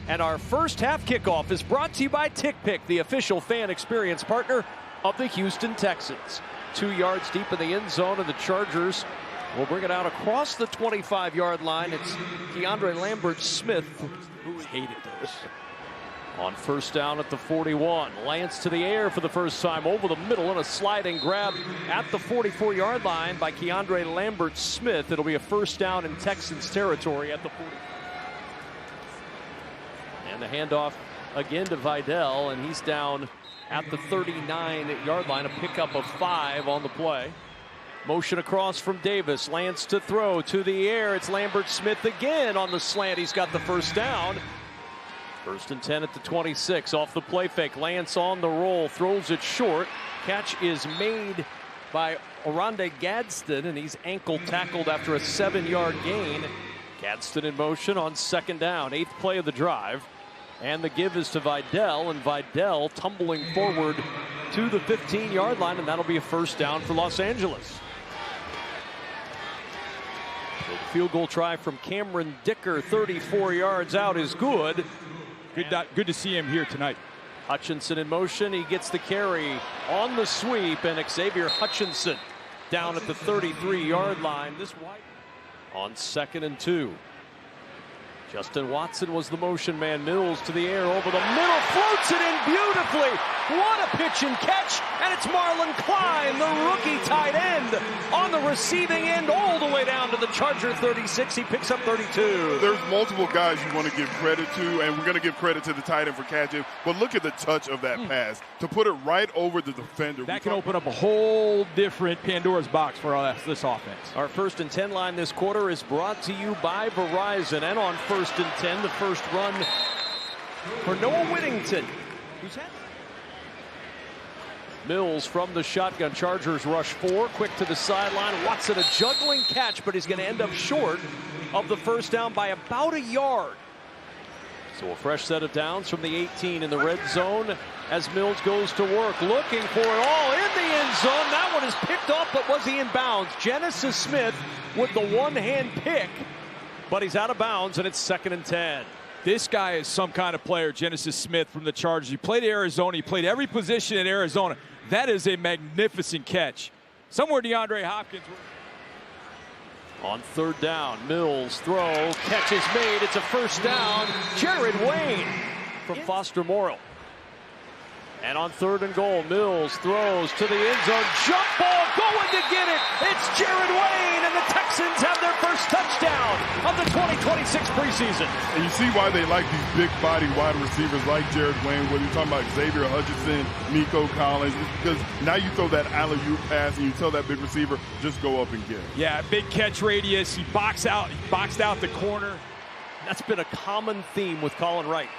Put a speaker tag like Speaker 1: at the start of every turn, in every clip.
Speaker 1: And our first half kickoff is brought to you by TickPick, the official fan experience partner of the Houston Texans. 2 yards deep in the end zone, and the Chargers will bring it out across the 25-yard line. It's DeAndre Lambert-Smith who hated those. On first down at the 41, Lance to the air for the first time over the middle, and a sliding grab at the 44-yard line by DeAndre Lambert-Smith. It'll be a first down in Texans territory at the 40. And the handoff again to Vidal, and he's down at the 39-yard line, a pickup of 5 on the play. Motion across from Davis, Lance to throw, to the air, it's Lambert-Smith again on the slant. He's got the first down. First and 10 at the 26, off the play fake, Lance on the roll, throws it short. Catch is made by Oronde Gadsden, and he's ankle tackled after a 7-yard gain. Gadsden in motion on second down, 8th play of the drive. And the give is to Vidal, and Vidal tumbling forward to the 15-yard line, and that'll be a first down for Los Angeles. So the field goal try from Cameron Dicker, 34 yards out, is good.
Speaker 2: Good to see him here tonight.
Speaker 1: Hutchinson in motion, he gets the carry on the sweep, and Xavier Hutchinson down at the 33-yard line. This wide on 2nd and 2. Justin Watson was the motion man. Mills to the air over the middle, floats it in beautifully. What a pitch and catch, and it's Marlon Klein, the rookie tight end, on the receiving end all the way down to the Charger 36. He picks up 32.
Speaker 3: There's multiple guys you want to give credit to, and we're going to give credit to the tight end for catching, but look at the touch of that pass. To put it right over the defender.
Speaker 2: That can open up a whole different Pandora's box for this offense.
Speaker 1: Our 1st and 10 line this quarter is brought to you by Verizon, and on 1st and 10, the first run for Noah Whittington, who's had Mills from the shotgun. Chargers rush 4, quick to the sideline. Watson a juggling catch, but he's going to end up short of the first down by about a yard. So a fresh set of downs from the 18 in the red zone as Mills goes to work, looking for it all in the end zone. That one is picked off, but was he in bounds? Genesis Smith with the one-hand pick, but he's out of bounds, and it's 2nd and 10.
Speaker 2: This guy is some kind of player, Genesis Smith from the Chargers. He played at Arizona. He played every position at Arizona. That is a magnificent catch. Somewhere DeAndre Hopkins.
Speaker 1: On 3rd down, Mills throw, catch is made. It's a first down. Jared Wayne from Foster Morrill. And on 3rd and goal, Mills throws to the end zone. Jump ball going to get it. It's Jared Wayne, and the Texans have their first touchdown of the 2026 preseason.
Speaker 3: And you see why they like these big body wide receivers like Jared Wayne, whether you're talking about Xavier Hutchinson, Nico Collins, because now you throw that alley-oop pass and you tell that big receiver, just go up and get it.
Speaker 2: Yeah, big catch radius. He boxed out the corner.
Speaker 1: That's been a common theme with Colin Wright.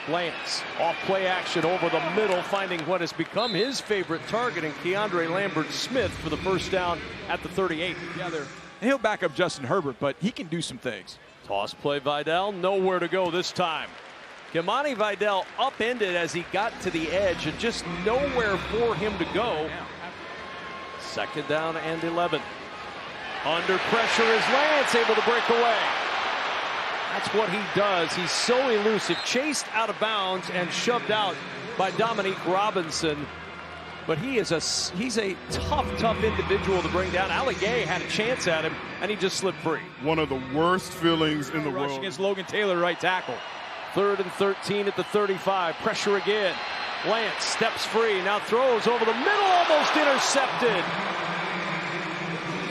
Speaker 1: Lance, off play action over the middle, finding what has become his favorite target in DeAndre Lambert-Smith for the first down at the 38.
Speaker 2: Yeah, he'll back up Justin Herbert, but he can do some things.
Speaker 1: Toss play Vidal, nowhere to go this time. Kimani Vidal upended as he got to the edge and just nowhere for him to go. 2nd down and 11. Under pressure is Lance able to break away. That's what he does. He's so elusive. Chased out of bounds and shoved out by Dominique Robinson. But he's a tough individual to bring down. Ali Gay had a chance at him, and he just slipped free.
Speaker 3: One of the worst feelings in the world.
Speaker 2: Against Logan Taylor, right tackle.
Speaker 1: 3rd and 13 at the 35. Pressure again. Lance steps free. Now throws over the middle, almost intercepted.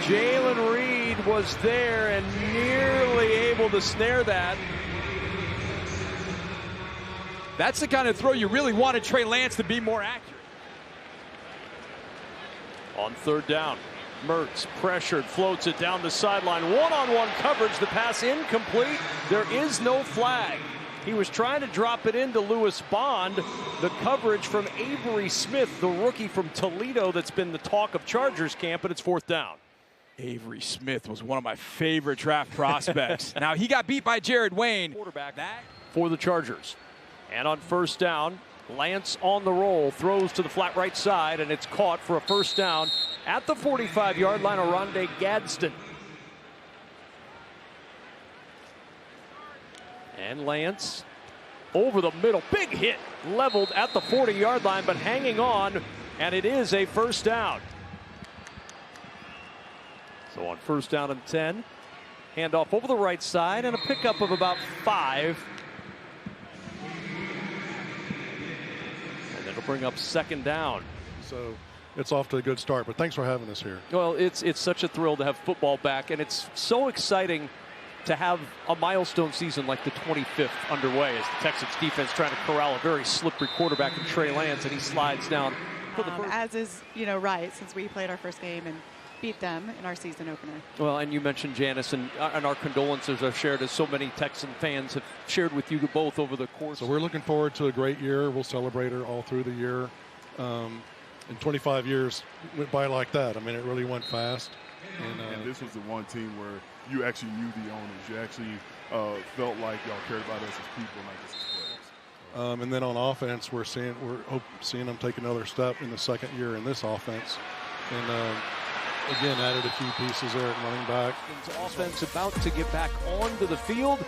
Speaker 1: Jalen Reed was there and nearly able to snare that.
Speaker 2: That's the kind of throw you really wanted Trey Lance to be more accurate.
Speaker 1: On 3rd down, Mertz pressured, floats it down the sideline. One-on-one coverage, the pass incomplete. There is no flag. He was trying to drop it into Lewis Bond. The coverage from Avery Smith, the rookie from Toledo that's been the talk of Chargers camp, and it's 4th down.
Speaker 2: Avery Smith was one of my favorite draft prospects. Now, he got beat by Jared Wayne.
Speaker 1: Quarterback for the Chargers. And on 1st down, Lance on the roll, throws to the flat right side, and it's caught for a first down at the 45-yard line. Oronde Gadsden. And Lance over the middle. Big hit. Leveled at the 40-yard line, but hanging on. And it is a first down. So on first down and 10. Handoff over the right side and a pickup of about 5. And it'll bring up second down.
Speaker 4: So it's off to a good start, but thanks for having us here.
Speaker 1: Well, it's such a thrill to have football back, and it's so exciting to have a milestone season like the 25th underway as the Texans defense trying to corral a very slippery quarterback in Trey Lance, and he slides down.
Speaker 5: As is, right, since we played our first game and beat them in our season opener.
Speaker 1: Well, and you mentioned Janice, and our condolences are shared as so many Texan fans have shared with you both over the course.
Speaker 4: So we're looking forward to a great year. We'll celebrate her all through the year. And 25 years went by like that. I mean, it really went fast.
Speaker 3: And this was the one team where you actually knew the owners. You actually felt like y'all cared about us as people, not just as players.
Speaker 4: And then on offense, we're seeing them take another step in the second year in this offense. And again, added a few pieces there at running back.
Speaker 1: Offense about to get back onto the field.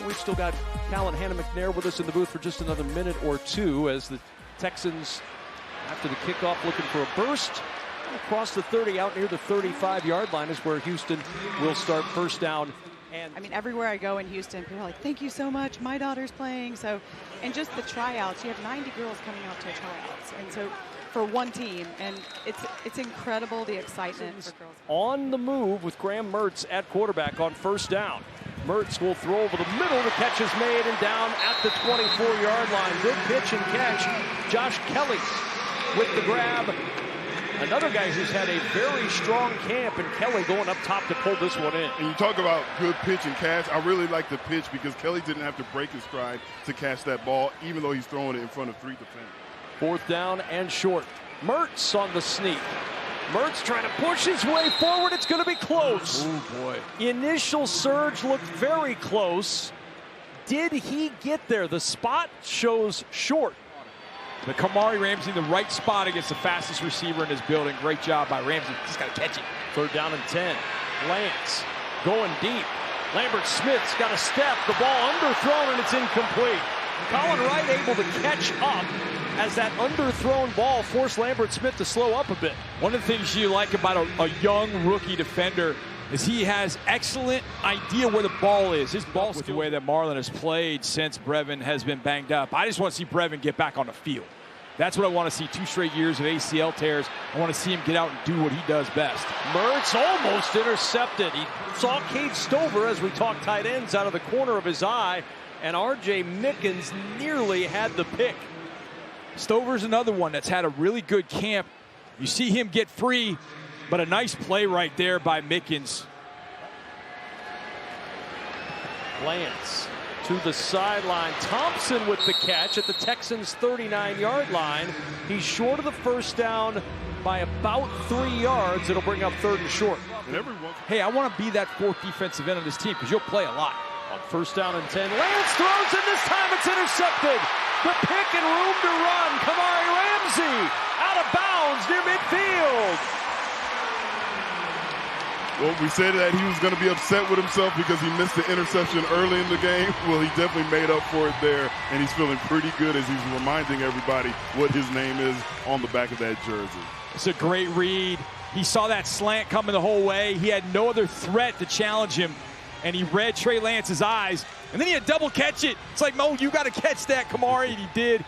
Speaker 1: We've still got Cal and Hannah McNair with us in the booth for just another minute or two as the Texans, after the kickoff, looking for a burst. Across the 30, out near the 35-yard line is where Houston will start first down. And
Speaker 5: I mean, everywhere I go in Houston, people are like, thank you so much, my daughter's playing. So, and just the tryouts, you have 90 girls coming out to tryouts. And so for one team, and it's incredible the excitement for girls.
Speaker 1: On the move with Graham Mertz at quarterback on first down. Mertz will throw over the middle. The catch is made and down at the 24-yard line. Good pitch and catch. Josh Kelly with the grab. Another guy who's had a very strong camp, and Kelly going up top to pull this one in.
Speaker 3: And you talk about good pitch and catch. I really like the pitch because Kelly didn't have to break his stride to catch that ball, even though he's throwing it in front of 3 defenders.
Speaker 1: Fourth down and short. Mertz on the sneak. Mertz trying to push his way forward. It's going to be close.
Speaker 2: Oh, boy.
Speaker 1: Initial surge looked very close. Did he get there? The spot shows short.
Speaker 2: But Kamari Ramsey in the right spot against the fastest receiver in his building. Great job by Ramsey. Just got to catch it.
Speaker 1: Third down and 10. Lance going deep. Lambert Smith's got a step. The ball underthrown, and it's incomplete. Colin Wright able to catch up as that underthrown ball forced Lambert Smith to slow up a bit.
Speaker 2: One of the things you like about a young rookie defender is he has excellent idea where the ball is. His ball, with the way that Marlon has played since Brevin has been banged up. I just want to see Brevin get back on the field. That's what I want to see. 2 straight years of ACL tears. I want to see him get out and do what he does best.
Speaker 1: Mertz almost intercepted. He saw Cade Stover, as we talk tight ends, out of the corner of his eye, and R.J. Mickens nearly had the pick.
Speaker 2: Stover's another one that's had a really good camp. You see him get free, but a nice play right there by Mickens.
Speaker 1: Lance to the sideline. Thompson with the catch at the Texans' 39-yard line. He's short of the first down by about 3 yards. It'll bring up third and short.
Speaker 2: Hey, I want to be that fourth defensive end of this team because you'll play a lot.
Speaker 1: On first down and 10, Lance throws, and this time it's intercepted. The pick and room to run. Kamari Ramsey out of bounds near midfield.
Speaker 3: Well, we said that he was going to be upset with himself because he missed the interception early in the game. Well, he definitely made up for it there, and he's feeling pretty good as he's reminding everybody what his name is on the back of that jersey.
Speaker 2: It's a great read. He saw that slant coming the whole way. He had no other threat to challenge him, and he read Trey Lance's eyes, and then he had double catch it. It's like, Mo, you got to catch that, Kamari, and he did.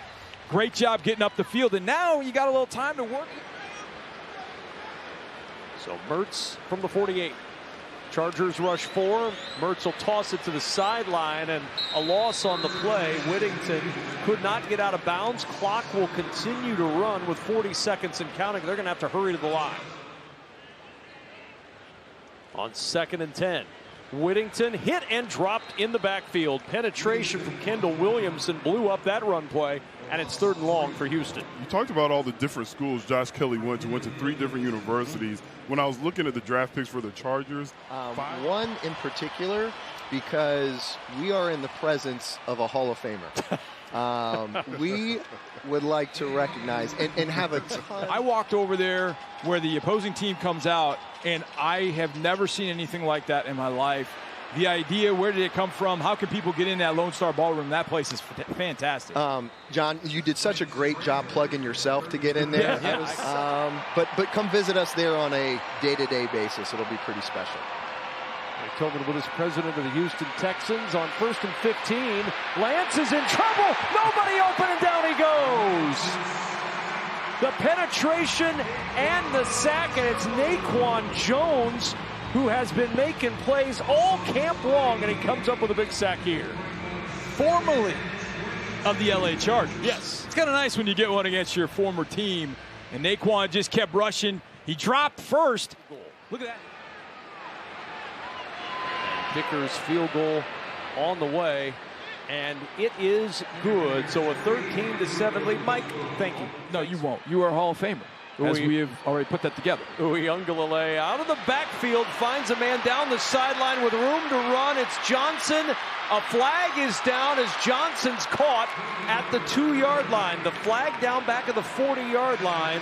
Speaker 2: Great job getting up the field, and now you got a little time to work.
Speaker 1: So Mertz from the 48. Chargers rush 4. Mertz will toss it to the sideline, and a loss on the play. Whittington could not get out of bounds. Clock will continue to run with 40 seconds and counting. They're going to have to hurry to the line. On 2nd and 10. Whittington hit and dropped in the backfield. Penetration from Kendall Williamson blew up that run play, and it's 3rd and long for Houston.
Speaker 3: You talked about all the different schools Josh Kelly went to 3 different universities. When I was looking at the draft picks for the Chargers,
Speaker 6: one in particular, because we are in the presence of a Hall of Famer. We would like to recognize and have a ton.
Speaker 2: I walked over there where the opposing team comes out, and I have never seen anything like that in my life. the idea, where did it come from? How can people get in that Lone Star Ballroom? That place is fantastic.
Speaker 6: John, you did such a great job plugging yourself to get in there. But come visit us there on a day-to-day basis. It'll be pretty special.
Speaker 1: Tobin with his president of the Houston Texans on 1st and 15. Lance is in trouble. Nobody open, and down he goes. The penetration and the sack, and it's Naquan Jones who has been making plays all camp long, and he comes up with a big sack here.
Speaker 2: Formerly of the LA Chargers.
Speaker 1: Yes.
Speaker 2: It's kind of nice when you get one against your former team. And Naquan just kept rushing. He dropped first. Look at that.
Speaker 1: Vickers field goal on the way, and it is good. So a 13-7 lead. Mike, thank you.
Speaker 2: No, you won't. You are a Hall of Famer, as we have already put that together.
Speaker 1: Uyunglele out of the backfield, finds a man down the sideline with room to run. It's Johnson. A flag is down as Johnson's caught at the 2-yard line. The flag down back of the 40-yard line.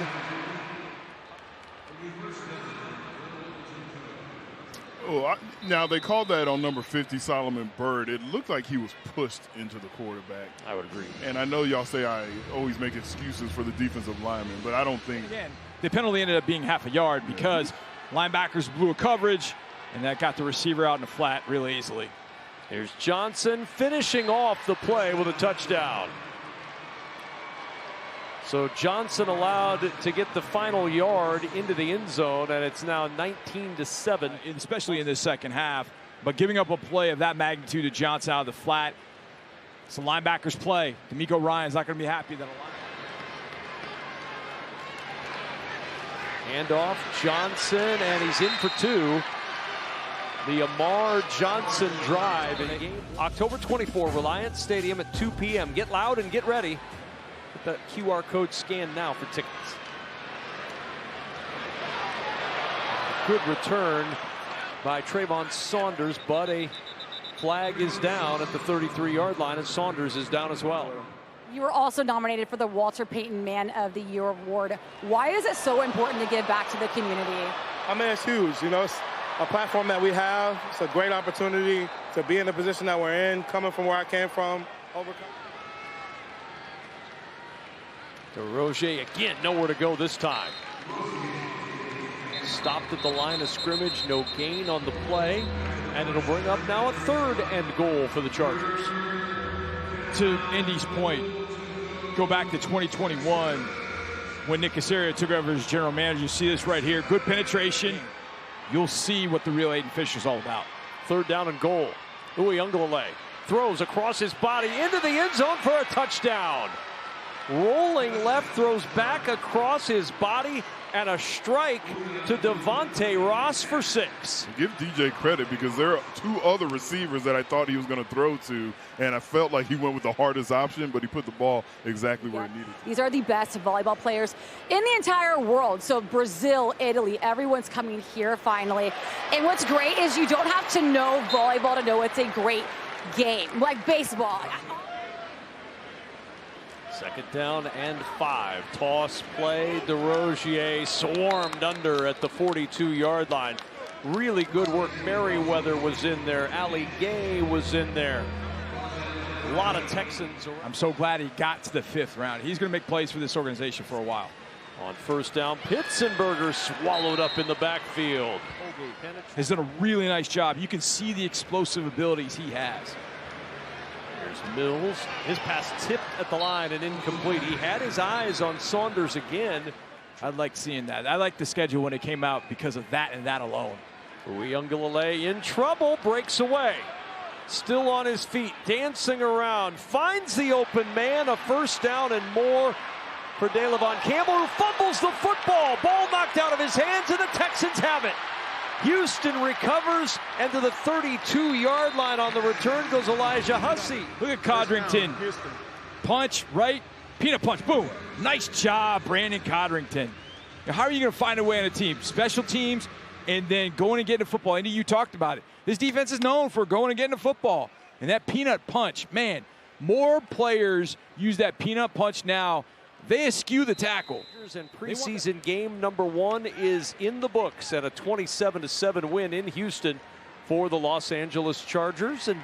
Speaker 3: Now, they called that on number 50, Solomon Byrd. It looked like he was pushed into the quarterback.
Speaker 1: I would agree.
Speaker 3: And I know y'all say I always make excuses for the defensive lineman, but I don't think.
Speaker 2: Again, the penalty ended up being half a yard because linebackers blew a coverage, and that got the receiver out in the flat really easily.
Speaker 1: Here's Johnson finishing off the play with a touchdown. So Johnson allowed to get the final yard into the end zone, and it's now 19-7.
Speaker 2: Especially in this second half. But giving up a play of that magnitude to Johnson out of the flat, it's a linebackers play. D'Amico Ryan's not going to be happy that a
Speaker 1: Handoff, Johnson, and he's in for 2. The Amar Johnson drive in game. October 24, Reliance Stadium at 2 p.m. Get loud and get ready. Get that QR code scanned now for tickets. Good return by Trayvon Saunders, but a flag is down at the 33-yard line, and Saunders is down as well.
Speaker 7: You were also nominated for the Walter Payton Man of the Year award. Why is it so important to give back to the community?
Speaker 8: I mean, it's huge. You know, it's a platform that we have. It's a great opportunity to be in the position that we're in, coming from where I came from, overcome.
Speaker 1: DeRozier again, nowhere to go this time. Stopped at the line of scrimmage, no gain on the play, and it'll bring up now a 3rd and goal for the Chargers.
Speaker 2: To Indy's point, go back to 2021 when Nick Caserio took over as general manager. You see this right here, good penetration. You'll see what the real Aiden Fisher's all about.
Speaker 1: 3rd down and goal. Uyunglele throws across his body into the end zone for a touchdown. Rolling left, throws back across his body, and a strike to Devontae Ross for 6.
Speaker 3: Give DJ credit because there are 2 other receivers that I thought he was going to throw to, and I felt like he went with the hardest option, but he put the ball exactly where it needed to.
Speaker 7: These are the best volleyball players in the entire world. So Brazil, Italy, everyone's coming here finally. And what's great is you don't have to know volleyball to know it's a great game, like baseball.
Speaker 1: 2nd down and 5. Toss play. DeRozier swarmed under at the 42-yard line. Really good work. Merriweather was in there. Ali Gay was in there. A lot of Texans.
Speaker 2: I'm so glad he got to the 5th round. He's going to make plays for this organization for a while.
Speaker 1: On 1st down, Pitsenberger swallowed up in the backfield.
Speaker 2: Has done a really nice job. You can see the explosive abilities he has.
Speaker 1: Here's Mills. His pass tipped at the line and incomplete. He had his eyes on Saunders again.
Speaker 2: I like seeing that. I like the schedule when it came out because of that and that alone.
Speaker 1: Uyunglele in trouble, breaks away. Still on his feet, dancing around, finds the open man, a 1st down and more for DeLavon Campbell, who fumbles the football. Ball knocked out of his hands, and the Texans have it. Houston recovers, and to the 32-yard line on the return goes Elijah Hussey.
Speaker 2: Look at Codrington. Punch, right? Peanut punch, boom. Nice job, Brandon Codrington. Now, how are you going to find a way on a team? Special teams, and then going and getting to football. Andy, you talked about it. This defense is known for going and getting to football. And that peanut punch, man, more players use that peanut punch now. They eschew the tackle.
Speaker 1: And preseason game number 1 is in the books at a 27-7 win in Houston for the Los Angeles Chargers. And